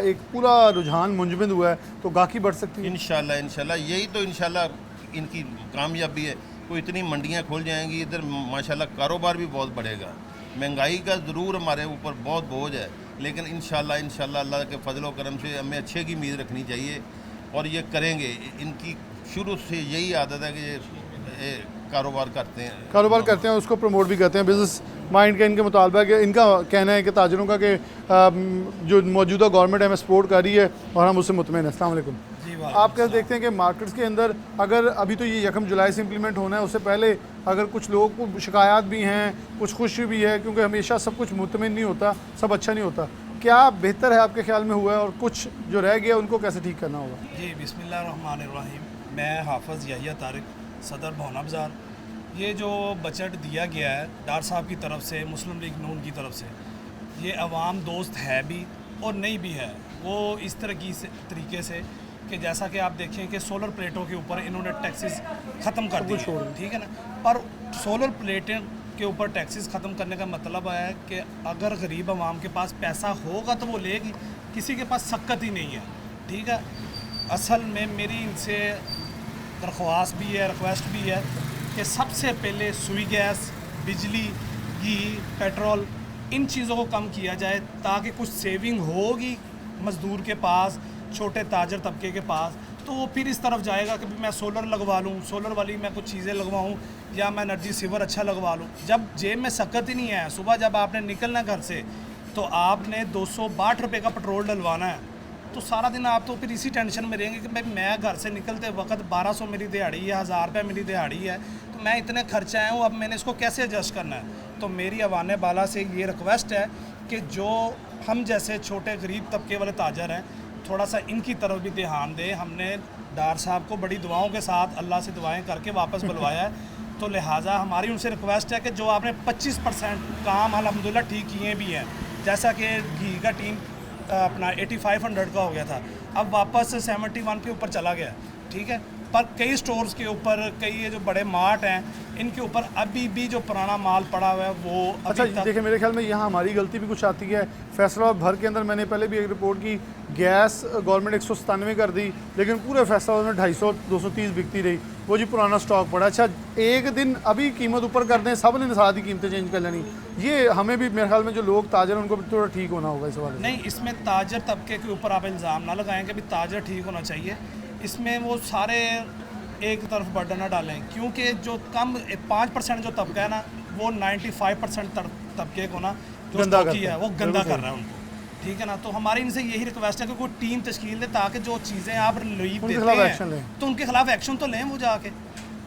Speaker 1: एक पूरा रुझान मुंजमद हुआ है तो गाकी बढ़ सकती है।
Speaker 10: इंशाल्लाह यही तो इंशाल्लाह इनकी कामयाबी है। कोई इतनी मंडियाँ खुल जाएंगी, इधर माशाल्लाह कारोबार भी बहुत बढ़ेगा। महंगाई का ज़रूर हमारे ऊपर बहुत बोझ है, लेकिन इंशाल्लाह अल्लाह के फजल व करम से हमें अच्छे की उम्मीद रखनी चाहिए और ये करेंगे। इनकी शुरू से यही आदत है कि ये कारोबार करते हैं,
Speaker 1: उसको प्रमोट भी करते हैं। बिज़नेस माइंड का इनके मुतालबा है कि इनका कहना है कि ताजरों का कि जो मौजूदा गवर्नमेंट है हमें सपोर्ट कर रही है और हम उससे मुतमईन हैं। अस्सलाम वालेकुम। आप कैसे देखते हैं कि मार्केट्स के अंदर, अगर अभी तो ये 1 जुलाई से इम्प्लीमेंट होना है, उससे पहले अगर कुछ लोगों को शिकायत भी हैं, कुछ खुशी भी है, क्योंकि हमेशा सब कुछ मुतमईन नहीं होता, सब अच्छा नहीं होता, क्या बेहतर है आपके ख्याल में हुआ है और कुछ जो रह गया उनको कैसे ठीक करना होगा?
Speaker 11: जी, बिस्मिल्लाहिर्रहमानिर्रहीम। मैं हाफ़िज़ याहिया तारिक, सदर भौना बाज़ार। ये जो बजट दिया गया है डार साहब की तरफ से, मुस्लिम लीग नून की तरफ से, ये अवाम दोस्त है भी और नहीं भी है। वो इस तरीके से कि जैसा कि आप देखें कि सोलर प्लेटों के ऊपर इन्होंने टैक्सेस ख़त्म कर दिए, ठीक है ना। पर सोलर प्लेटें के ऊपर टैक्सेस ख़त्म करने का मतलब है कि अगर गरीब आवाम के पास पैसा होगा तो वो लेगी, किसी के पास सक्कत ही नहीं है, ठीक है। असल में मेरी इनसे दरख्वास्त भी है, रिक्वेस्ट भी है कि सबसे पहले सुई गैस, बिजली, घी, पेट्रोल, इन चीज़ों को कम किया जाए ताकि कुछ सेविंग होगी मज़दूर के पास, छोटे ताजर तबके के पास, तो वो फिर इस तरफ जाएगा कि मैं सोलर लगवा लूँ, सोलर वाली मैं कुछ चीज़ें लगवाऊँ, या मैं एनर्जी सेवर अच्छा लगवा लूँ। जब जेब में सकत ही नहीं है, सुबह जब आपने निकलना घर से तो आपने 262 रुपये का पेट्रोल डलवाना है, तो सारा दिन आप तो फिर इसी टेंशन में रहेंगे कि भाई मैं घर से निकलते वक्त 1200 मेरी दिहाड़ी है, 1000 रुपये मेरी दिहाड़ी है, तो मैं इतने खर्चे आए हूँ, अब मैंने इसको कैसे एडजस्ट करना है। तो मेरी अवाने बाला से ये रिक्वेस्ट है कि जो हम जैसे छोटे गरीब तबके वाले ताजर हैं, थोड़ा सा इनकी तरफ भी ध्यान दें। हमने डार साहब को बड़ी दुआओं के साथ अल्लाह से दुआएं करके वापस बुलवाया है, तो लिहाजा हमारी उनसे रिक्वेस्ट है कि जो आपने 25% काम अल्हम्दुलिल्लाह ठीक किए भी हैं, जैसा कि घी का टीम अपना 8500 का हो गया था, अब वापस 71 के ऊपर चला गया, ठीक है। पर कई स्टोर्स के ऊपर, कई ये जो बड़े मार्ट हैं, इनके ऊपर अभी भी जो पुराना माल पड़ा हुआ है वो
Speaker 1: अच्छा देखिए, मेरे ख्याल में यहाँ हमारी गलती भी कुछ आती है। फैसला भर के अंदर मैंने पहले भी एक रिपोर्ट की, गैस गवर्नमेंट 197 कर दी, लेकिन पूरे फैसलाबाद में 250 230 बिकती रही, वो जी पुराना स्टॉक पड़ा। अच्छा, एक दिन अभी कीमत ऊपर कर दें, सब ने साथ ही कीमतें चेंज कर लेनी, ये हमें भी मेरे ख्याल में जो लोग ताजर हैं उनको भी थोड़ा ठीक होना होगा इस वाले।
Speaker 11: नहीं, इसमें ताजर तबके के ऊपर आप इल्ज़ाम ना लगाएं कि भी ताजर ठीक होना चाहिए। इसमें वो सारे एक तरफ बर्डन ना डालें, क्योंकि जो कम 5% जो तबका है ना, वो 95% तबके को ना जो स्टॉकी है वो गंदा कर रहा है उनको, ठीक है ना। तो हमारी इनसे यही रिक्वेस्ट है कि कोई टीम तश्कील दे, ताकि जो चीज़ें आप रिलीफ देते हैं तो उनके खिलाफ एक्शन तो लें वो जाके,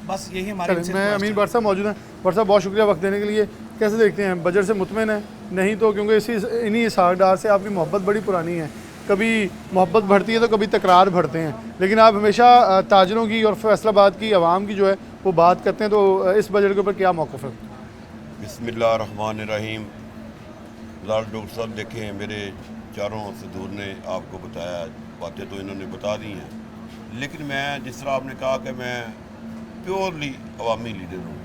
Speaker 11: बस यही हमारी इनसे
Speaker 1: मैं अमीन भट्ट साहब मौजूद हैं। भट्ट साहब बहुत शुक्रिया वक्त देने के लिए। कैसे देखते हैं, बजट से मुतमिन है? नहीं तो क्योंकि इन्हीं इसहाकडार से आपकी मोहब्बत बड़ी पुरानी है, कभी मोहब्बत बढ़ती है तो कभी तकरार बढ़ते हैं, लेकिन आप हमेशा ताजरों की और फैसलाबाद की आवाम की जो है वो बात करते हैं, तो इस बजट के ऊपर क्या मौक़िफ़ है?
Speaker 12: बिस्मिल्लाहिर्रहमानिर्रहीम। लाल डॉक्टर साहब देखें, मेरे चारों सदूर ने आपको बताया, बातें तो इन्होंने बता दी हैं, लेकिन मैं जिस तरह आपने कहा कि मैं प्योरली अवामी लीडर हूँ,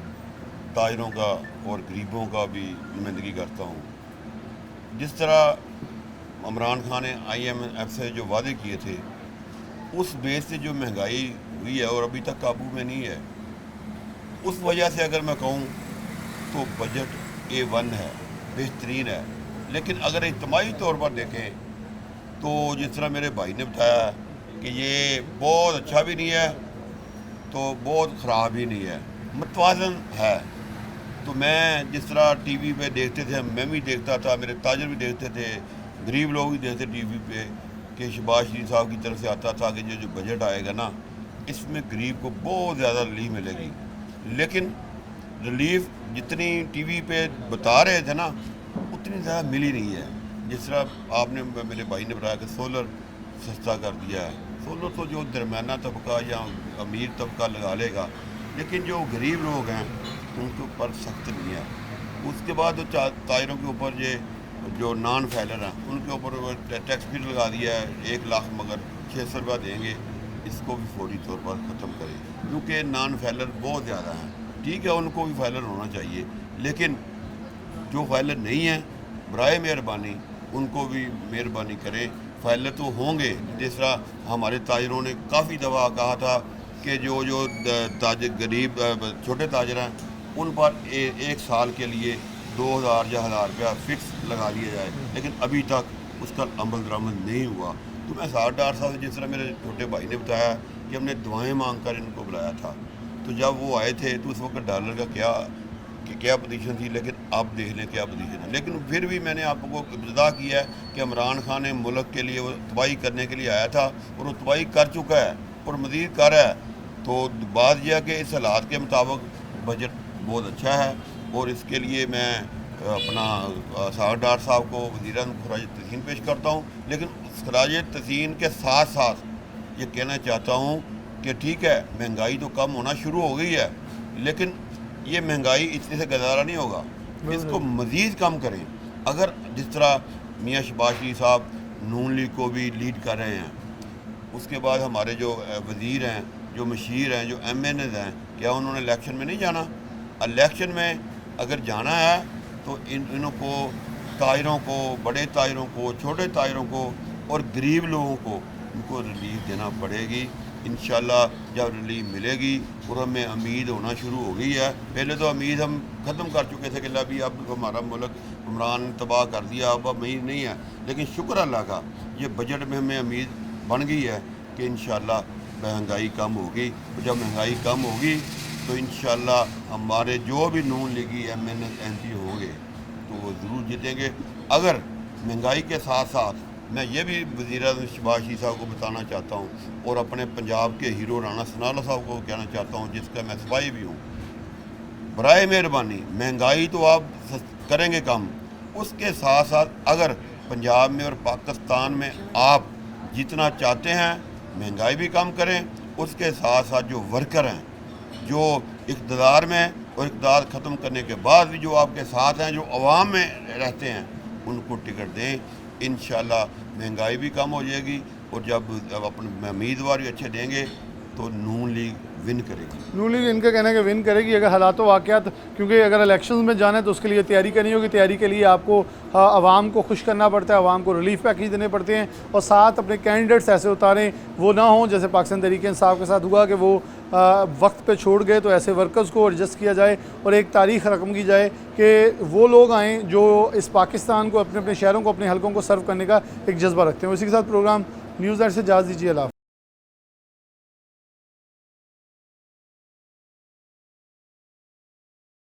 Speaker 12: ताजरों का और गरीबों का भी नुमाइंदगी करता हूँ। जिस तरह इमरान खान ने IMF से जो वादे किए थे, उस बेस से जो महंगाई हुई है और अभी तक काबू में नहीं है, उस वजह से अगर मैं कहूँ तो बजट A1 है, बेहतरीन है। लेकिन अगर इज्तिमाई तौर पर देखें तो जिस तरह मेरे भाई ने बताया कि ये बहुत अच्छा भी नहीं है तो बहुत ख़राब भी नहीं है, मतवाज़न है। तो मैं जिस तरह TV पे देखते थे, मैं भी देखता था, मेरे ताजर भी देखते थे, गरीब लोग भी देखते TV पे कि शहबाज शरीफ साहब की तरफ से आता था कि जो बजट आएगा ना, इसमें गरीब को बहुत ज़्यादा रिलीफ मिलेगी। लेकिन रिलीफ जितनी TV पे बता रहे थे ना, उतनी ज़्यादा मिली नहीं है। जिस तरह आपने मेरे भाई ने बताया कि सोलर सस्ता कर दिया है, सोलर तो जो दरमियाना तबका या अमीर तबका लगा लेगा, लेकिन जो गरीब लोग हैं उनके ऊपर सख्त नहीं है। उसके बाद ताजरों के ऊपर जो नॉन फैलर हैं उनके ऊपर टैक्स भी लगा दिया है, 1 लाख मगर 600 रुपया देंगे, इसको भी फौरी तौर पर ख़त्म करें, क्योंकि नॉन फैलर बहुत ज़्यादा हैं। ठीक है, उनको भी फैलर होना चाहिए, लेकिन जो फैलर नहीं है बराए मेहरबानी उनको भी मेहरबानी करें, फैलर तो होंगे। जिस तरह हमारे ताजरों ने काफ़ी दफ़ा कहा था कि जो ताजर गरीब छोटे ताजर हैं उन पर 1 साल के लिए 2000 या 1000 रुपया फ़िक्स लगा लिया जाए, लेकिन अभी तक उसका अमल दरामद नहीं हुआ। तो मैं साहब से जिस तरह मेरे छोटे भाई ने बताया कि हमने दुआएं मांग कर इनको बुलाया था, तो जब वो आए थे तो उस वक्त डॉलर का क्या पोजीशन थी, लेकिन अब देख लें क्या पोजीशन है। लेकिन फिर भी मैंने आपको इब्तिदा किया है कि इमरान खान ने मुल्क के लिए वो तबाही करने के लिए आया था और वो तबाही कर चुका है और मज़ीद कर रहा है। तो बात यह है कि इस हालात के मुताबिक बजट बहुत अच्छा है और इसके लिए मैं अपना साहब साहब को वज़ीर-ए-आज़म खराज तहसीन पेश करता हूँ। लेकिन खराज तहसीन के साथ साथ ये कहना चाहता हूँ कि ठीक है, महंगाई तो कम होना शुरू हो गई है, लेकिन ये महंगाई इतने से गुजारा नहीं होगा, इसको मज़ीद कम करें। अगर जिस तरह मियाँ शहबाज शरीफ साहब नून लीग को भी लीड कर रहे हैं, उसके बाद हमारे जो वज़ीर हैं, जो मशीर हैं, जो MNAs हैं, क्या उन्होंने इलेक्शन में नहीं जाना? इलेक्शन में अगर जाना है तो इन्हों को, ताजरों को, बड़े ताजरों को, छोटे ताजरों को और गरीब लोगों को इनको रिलीफ देना पड़ेगी। इंशाल्लाह जब रिलीफ मिलेगी और हमें उम्मीद होना शुरू हो गई है। पहले तो उम्मीद हम ख़त्म कर चुके थे कि अभी अब हमारा मुल्क इमरान तबाह कर दिया, अब उम्मीद नहीं है। लेकिन शुक्र अल्लाह का, ये बजट में हमें उम्मीद बन गई है कि इंशाल्लाह महंगाई कम होगी। जब महंगाई कम होगी तो इंशाल्लाह हमारे जो भी नून लीगी MNAs MP होंगे तो वो ज़रूर जीतेंगे। अगर महंगाई के साथ साथ मैं ये भी वज़ीर-ए-आज़म शहबाज शरीफ साहब को बताना चाहता हूँ और अपने पंजाब के हीरो राणा सनाउल्लाह साहब को कहना चाहता हूँ, जिसका मैं सिपाही भी हूँ, बराए मेहरबानी महंगाई तो आप करेंगे कम, उसके साथ साथ अगर पंजाब में और पाकिस्तान में आप जितना चाहते हैं महंगाई भी कम करें, उसके साथ साथ जो वर्कर हैं, जो इक़्तिदार में और इक़्तिदार ख़त्म करने के बाद भी जो आपके साथ हैं, जो अवाम में रहते हैं, उनको टिकट दें। इंशाल्लाह महंगाई भी कम हो जाएगी और जब अपने उम्मीदवार भी अच्छे देंगे तो नून लीग विन करेगी।
Speaker 1: नून लीग इनका कहना है कि विन करेगी अगर हालात वाक़यात, क्योंकि अगर इलेक्शंस में जाना है तो उसके लिए तैयारी करनी होगी। तैयारी के लिए आपको आवाम को खुश करना पड़ता है, आवाम को रिलीफ पैकेज देने पड़ते हैं और साथ अपने कैंडिडेट्स ऐसे उतारें वो ना हों जैसे पाकिस्तान तहरीक-ए-इंसाफ के साथ हुआ कि वो वक्त पे छोड़ गए। तो ऐसे वर्कर्स को एडजस्ट किया जाए और एक तारीख़ रकम की जाए कि वो लोग आएँ जो इस पाकिस्तान को अपने अपने शहरों को अपने हलकों को सर्व करने का एक जज्बा रखते हैं। इसी के साथ प्रोग्राम न्यूज़ 8 से इजाज़त दीजिए। अल्लाह।